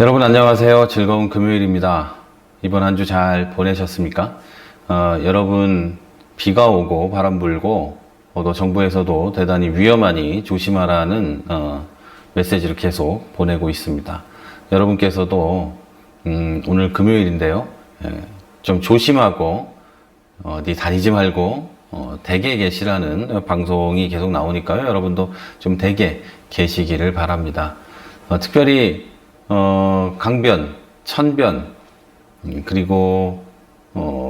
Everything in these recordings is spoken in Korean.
여러분 안녕하세요. 즐거운 금요일입니다. 이번 한 주 잘 보내셨습니까? 여러분 비가 오고 바람 불고 또 정부에서도 대단히 위험하니 조심하라는 메시지를 계속 보내고 있습니다. 여러분께서도 오늘 금요일인데요. 좀 조심하고 어디 다니지 말고 댁에 계시라는 방송이 계속 나오니까요. 여러분도 좀 댁에 계시기를 바랍니다. 특별히 강변, 천변, 그리고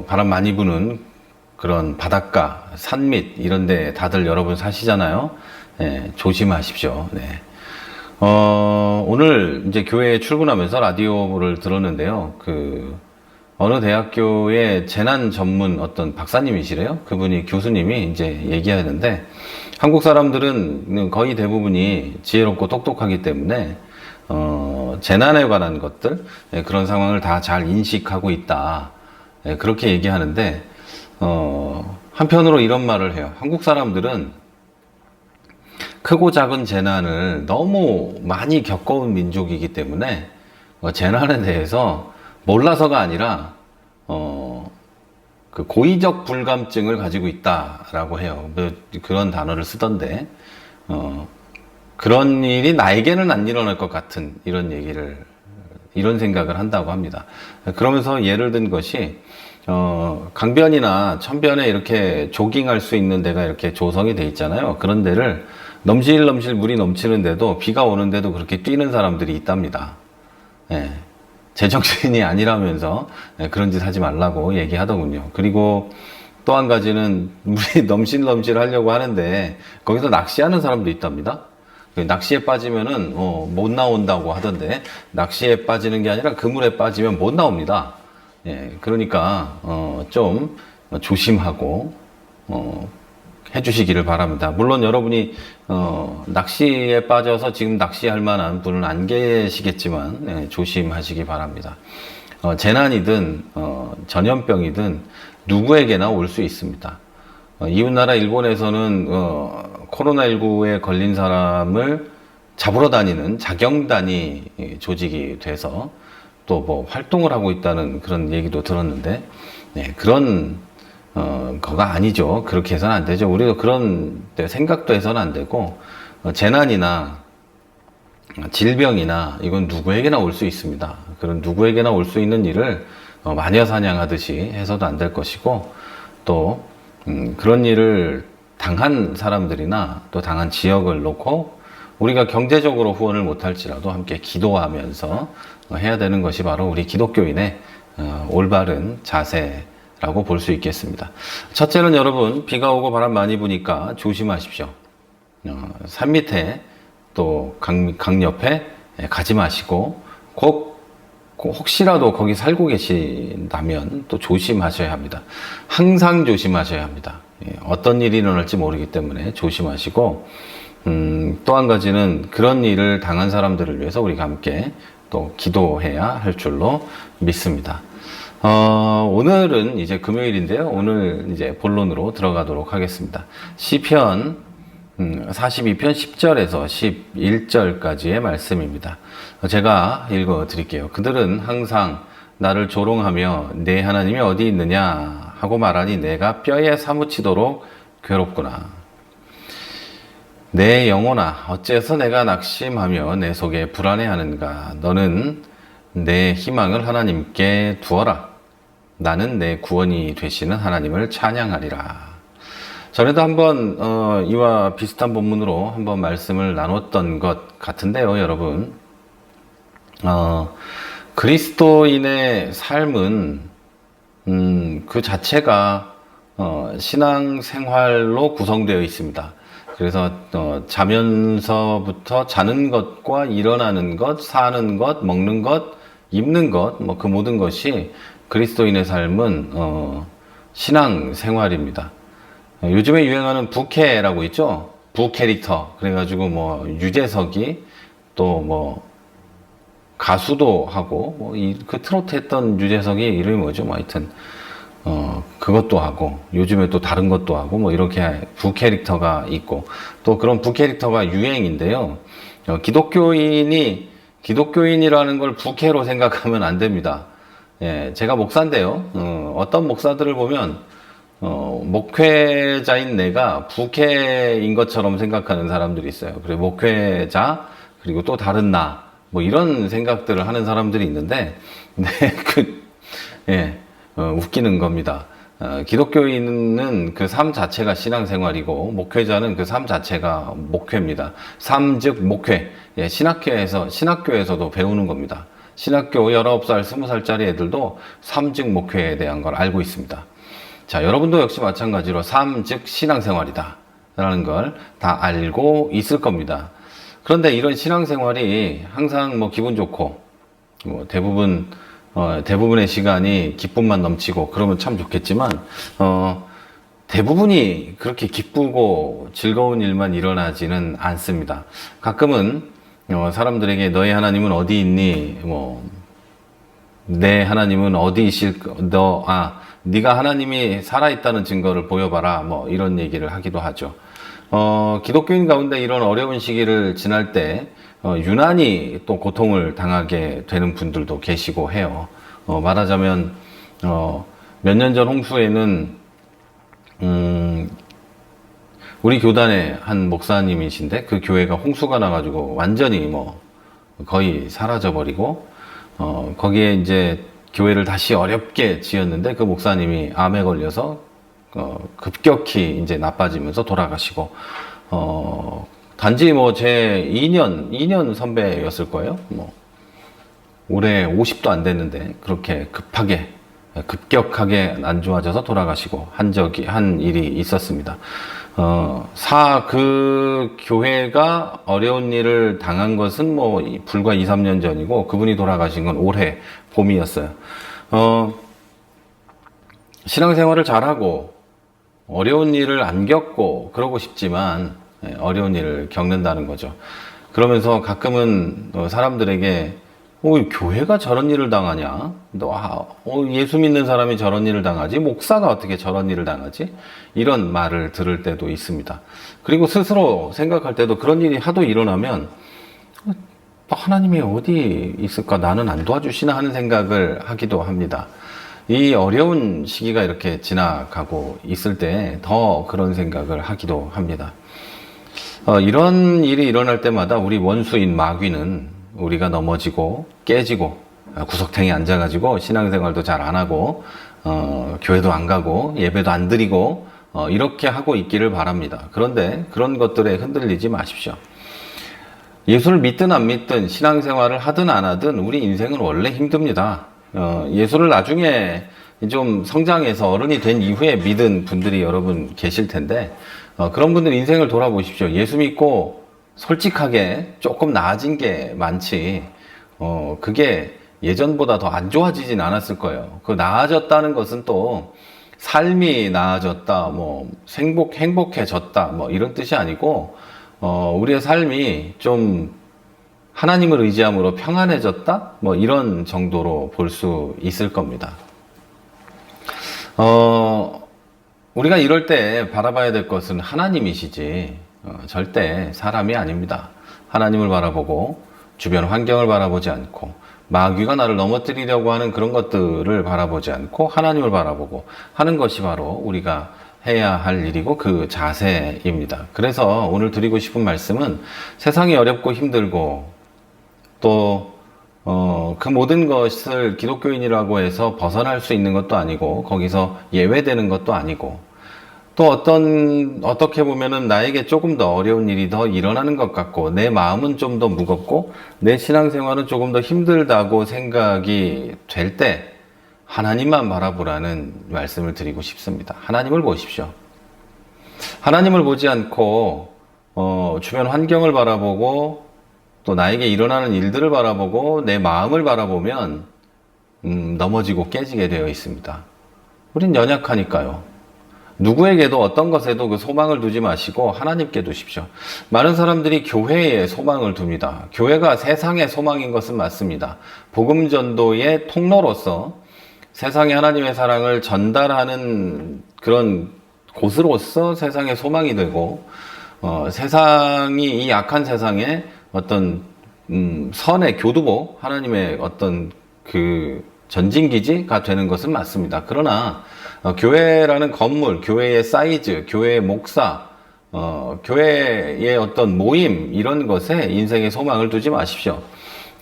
바람 많이 부는 그런 바닷가, 산밑 이런 데 다들 여러분 사시잖아요. 네, 조심하십시오. 네. 오늘 이제 교회에 출근하면서 라디오를 들었는데요. 어느 대학교의 재난 전문 어떤 박사님이시래요. 그분이 교수님이 이제 얘기하는데 한국 사람들은 거의 대부분이 지혜롭고 똑똑하기 때문에 재난에 관한 것들, 그런 상황을 다 잘 인식하고 있다. 그렇게 얘기하는데, 한편으로 이런 말을 해요. 한국 사람들은 크고 작은 재난을 너무 많이 겪어온 민족이기 때문에, 재난에 대해서 몰라서가 아니라, 고의적 불감증을 가지고 있다라고 해요. 그런 단어를 쓰던데, 그런 일이 나에게는 안 일어날 것 같은 이런 생각을 한다고 합니다. 그러면서 예를 든 것이, 강변이나 천변에 이렇게 조깅할 수 있는 데가 이렇게 조성이 돼 있잖아요. 그런 데를 넘실넘실 물이 넘치는데도 비가 오는데도 그렇게 뛰는 사람들이 있답니다. 예, 제정신이 아니라면서 그런 짓 하지 말라고 얘기하더군요. 그리고 또 한 가지는 물이 넘실넘실 하려고 하는데 거기서 낚시하는 사람도 있답니다. 낚시에 빠지면은 못 나온다고 하던데 낚시에 빠지는 게 아니라 그물에 빠지면 못 나옵니다. 예, 그러니까 좀 조심하고 해주시기를 바랍니다. 물론 여러분이 낚시에 빠져서 지금 낚시할 만한 분은 안 계시겠지만 조심하시기 바랍니다. 재난이든 전염병이든 누구에게나 올 수 있습니다. 이웃나라 일본에서는 코로나19에 걸린 사람을 잡으러 다니는 자경단이 조직이 돼서 또 뭐 활동을 하고 있다는 그런 얘기도 들었는데, 네, 그런 거가 아니죠. 그렇게 해서는 안 되죠. 우리도 그런 생각도 해서는 안 되고, 재난이나 질병이나 이건 누구에게나 올 수 있습니다. 그런 누구에게나 올 수 있는 일을 마녀 사냥하듯이 해서도 안 될 것이고, 또 그런 일을 당한 사람들이나 또 당한 지역을 놓고 우리가 경제적으로 후원을 못할지라도 함께 기도하면서 해야 되는 것이 바로 우리 기독교인의 올바른 자세라고 볼 수 있겠습니다. 첫째는 여러분, 비가 오고 바람 많이 부니까 조심하십시오. 산 밑에 또 강 옆에 가지 마시고 혹시라도 거기 살고 계신다면 또 조심하셔야 합니다. 항상 조심하셔야 합니다. 어떤 일이 일어날지 모르기 때문에 조심하시고, 또 한 가지는 그런 일을 당한 사람들을 위해서 우리가 함께 또 기도해야 할 줄로 믿습니다. 오늘은 이제 금요일인데요. 오늘 이제 본론으로 들어가도록 하겠습니다. 시편 42편 10절에서 11절까지의 말씀입니다. 제가 읽어 드릴게요. 그들은 항상 나를 조롱하며 내 하나님이 어디 있느냐 하고 말하니 내가 뼈에 사무치도록 괴롭구나. 내 영혼아, 어째서 내가 낙심하며 내 속에 불안해하는가. 너는 내 희망을 하나님께 두어라. 나는 내 구원이 되시는 하나님을 찬양하리라. 전에도 한번 이와 비슷한 본문으로 한번 말씀을 나눴던 것 같은데요, 여러분. 그리스도인의 삶은 그 자체가 신앙생활로 구성되어 있습니다. 그래서 자면서부터 자는 것과 일어나는 것, 사는 것, 먹는 것, 입는 것, 뭐 그 모든 것이 그리스도인의 삶은 신앙생활입니다. 요즘에 유행하는 부캐라고 있죠? 부캐릭터. 그래가지고 뭐 유재석이 또 뭐 가수도 하고 그 트로트 했던 유재석이 이름이 뭐죠? 뭐 하여튼 그것도 하고 요즘에 또 다른 것도 하고 뭐 이렇게 부캐릭터가 있고 또 그런 부캐릭터가 유행인데요. 기독교인이 기독교인이라는 걸 부캐로 생각하면 안 됩니다. 예, 제가 목사인데요. 어떤 목사들을 보면 목회자인 내가 부캐인 것처럼 생각하는 사람들이 있어요. 그리고 목회자, 그리고 또 다른 나, 뭐 이런 생각들을 하는 사람들이 있는데, 네, 예, 웃기는 겁니다. 기독교인은 그 삶 자체가 신앙생활이고, 목회자는 그 삶 자체가 목회입니다. 삶 즉 목회. 예, 신학교에서도 배우는 겁니다. 신학교 19살, 20살짜리 애들도 삶 즉 목회에 대한 걸 알고 있습니다. 자, 여러분도 역시 마찬가지로 삶 즉 신앙생활이다 라는 걸 다 알고 있을 겁니다. 그런데 이런 신앙생활이 항상 뭐 기분 좋고, 뭐 대부분의 시간이 기쁨만 넘치고 그러면 참 좋겠지만, 대부분이 그렇게 기쁘고 즐거운 일만 일어나지는 않습니다. 가끔은 사람들에게 너의 하나님은 어디 있니? 내 하나님은 어디 네가 하나님이 살아있다는 증거를 보여봐라. 뭐 이런 얘기를 하기도 하죠. 기독교인 가운데 이런 어려운 시기를 지날 때 유난히 또 고통을 당하게 되는 분들도 계시고 해요. 말하자면 몇 년 전 홍수에는 우리 교단의 한 목사님이신데 그 교회가 홍수가 나가지고 완전히 거의 사라져버리고 거기에 이제 교회를 다시 어렵게 지었는데 그 목사님이 암에 걸려서 급격히 이제 나빠지면서 돌아가시고 단지 제 2년 선배였을 거예요. 올해 50도 안 됐는데 그렇게 급격하게 안 좋아져서 돌아가시고 한 일이 있었습니다. 그 교회가 어려운 일을 당한 것은 불과 2, 3년 전이고 그분이 돌아가신 건 올해 봄이었어요. 신앙생활을 잘하고 어려운 일을 안 겪고 그러고 싶지만 어려운 일을 겪는다는 거죠. 그러면서 가끔은 사람들에게 교회가 저런 일을 당하냐? 예수 믿는 사람이 저런 일을 당하지? 목사가 어떻게 저런 일을 당하지? 이런 말을 들을 때도 있습니다. 그리고 스스로 생각할 때도 그런 일이 하도 일어나면 하나님이 어디 있을까? 나는 안 도와주시나 하는 생각을 하기도 합니다. 이 어려운 시기가 이렇게 지나가고 있을 때 더 그런 생각을 하기도 합니다. 이런 일이 일어날 때마다 우리 원수인 마귀는 우리가 넘어지고 깨지고 구석탱이 앉아가지고 신앙생활도 잘 안 하고 교회도 안 가고 예배도 안 드리고 이렇게 하고 있기를 바랍니다. 그런데 그런 것들에 흔들리지 마십시오. 예수를 믿든 안 믿든 신앙생활을 하든 안 하든 우리 인생은 원래 힘듭니다. 예수를 나중에 좀 성장해서 어른이 된 이후에 믿은 분들이 여러분 계실 텐데 그런 분들 인생을 돌아보십시오. 예수 믿고 솔직하게 조금 나아진 게 많지 그게 예전보다 더 안 좋아지진 않았을 거예요. 그 나아졌다는 것은 또 삶이 나아졌다, 행복해졌다, 이런 뜻이 아니고 우리의 삶이 좀 하나님을 의지함으로 평안해졌다, 이런 정도로 볼 수 있을 겁니다. 우리가 이럴 때 바라봐야 될 것은 하나님이시지 절대 사람이 아닙니다. 하나님을 바라보고 주변 환경을 바라보지 않고 마귀가 나를 넘어뜨리려고 하는 그런 것들을 바라보지 않고 하나님을 바라보고 하는 것이 바로 우리가 해야 할 일이고 그 자세입니다. 그래서 오늘 드리고 싶은 말씀은 세상이 어렵고 힘들고 또 그 모든 것을 기독교인이라고 해서 벗어날 수 있는 것도 아니고 거기서 예외되는 것도 아니고 또 어떻게 보면은 나에게 조금 더 어려운 일이 더 일어나는 것 같고 내 마음은 좀 더 무겁고 내 신앙생활은 조금 더 힘들다고 생각이 될 때 하나님만 바라보라는 말씀을 드리고 싶습니다. 하나님을 보십시오. 하나님을 보지 않고 주변 환경을 바라보고 또 나에게 일어나는 일들을 바라보고 내 마음을 바라보면 넘어지고 깨지게 되어 있습니다. 우린 연약하니까요. 누구에게도 어떤 것에도 그 소망을 두지 마시고 하나님께 두십시오. 많은 사람들이 교회에 소망을 둡니다. 교회가 세상의 소망인 것은 맞습니다. 복음 전도의 통로로서 세상에 하나님의 사랑을 전달하는 그런 곳으로서 세상의 소망이 되고 이 약한 세상에 어떤 선의 교두보, 하나님의 어떤 그 전진기지가 되는 것은 맞습니다. 그러나 교회라는 건물, 교회의 사이즈, 교회의 목사, 교회의 어떤 모임 이런 것에 인생의 소망을 두지 마십시오.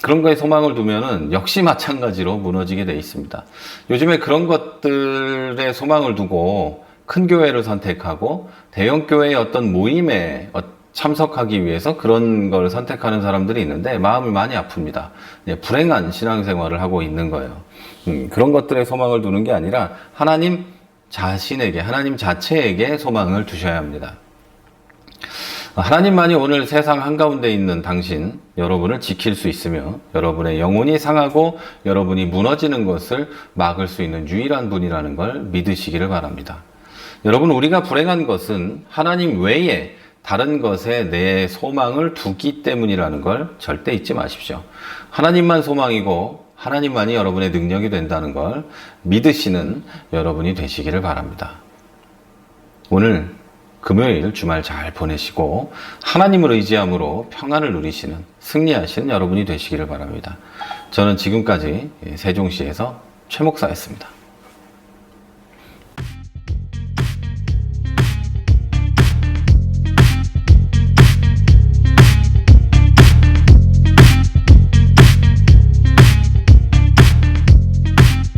그런 거에 소망을 두면은 역시 마찬가지로 무너지게 돼 있습니다. 요즘에 그런 것들에 소망을 두고 큰 교회를 선택하고 대형 교회의 어떤 모임에 참석하기 위해서 그런 걸 선택하는 사람들이 있는데 마음이 많이 아픕니다. 불행한 신앙생활을 하고 있는 거예요. 그런 것들에 소망을 두는 게 아니라 하나님 자신에게, 하나님 자체에게 소망을 두셔야 합니다. 하나님만이 오늘 세상 한가운데 있는 당신, 여러분을 지킬 수 있으며 여러분의 영혼이 상하고 여러분이 무너지는 것을 막을 수 있는 유일한 분이라는 걸 믿으시기를 바랍니다. 여러분, 우리가 불행한 것은 하나님 외에 다른 것에 내 소망을 두기 때문이라는 걸 절대 잊지 마십시오. 하나님만 소망이고 하나님만이 여러분의 능력이 된다는 걸 믿으시는 여러분이 되시기를 바랍니다. 오늘 금요일 주말 잘 보내시고 하나님을 의지함으로 평안을 누리시는, 승리하시는 여러분이 되시기를 바랍니다. 저는 지금까지 세종시에서 최 목사였습니다.